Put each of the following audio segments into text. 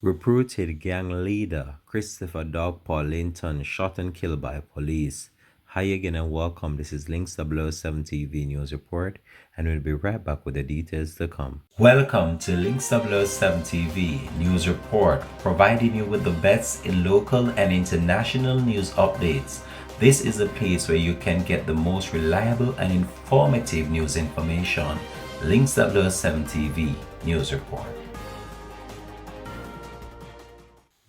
Reputed gang leader Christopher Dog Paw Linton shot and killed by police. Hi again and welcome. This is Links 007 TV News Report, and we'll be right back with the details to come. Welcome to Links 007 TV News Report, providing you with the best in local and international news updates. This is a place where you can get the most reliable and informative news information. Links 007 TV News Report.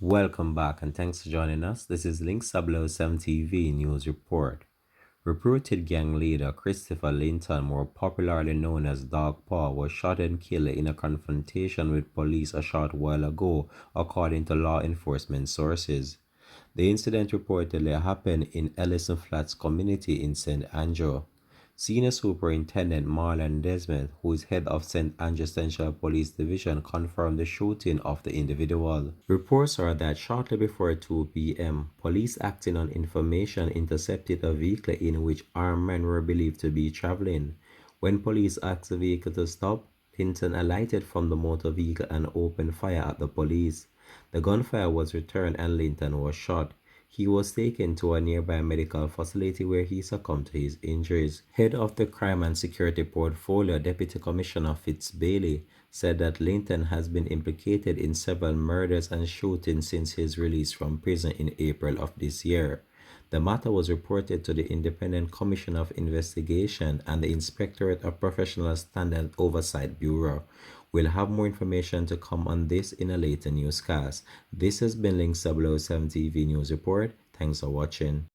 Welcome back and thanks for joining us. This is Link 007 TV News Report. Reputed gang leader Christopher Linton, more popularly known as Dog Paw, was shot and killed in a confrontation with police a short while ago, according to law enforcement sources. The incident reportedly happened in Ellison Flats community in St. Andrew. Senior Superintendent Marlon Desmond, who is head of St. Andrew Central Police Division, confirmed the shooting of the individual. Reports are that shortly before 2 p.m., police acting on information intercepted a vehicle in which armed men were believed to be traveling. When police asked the vehicle to stop, Linton alighted from the motor vehicle and opened fire at the police. The gunfire was returned and Linton was shot. He was taken to a nearby medical facility where he succumbed to his injuries. Head of the Crime and Security Portfolio, Deputy Commissioner Fitz Bailey, said that Linton has been implicated in several murders and shootings since his release from prison in April of this year. The matter was reported to the Independent Commission of Investigation and the Inspectorate of Professional Standard Oversight Bureau. We'll have more information to come on this in a later newscast. This has been Link 007 TV News Report. Thanks for watching.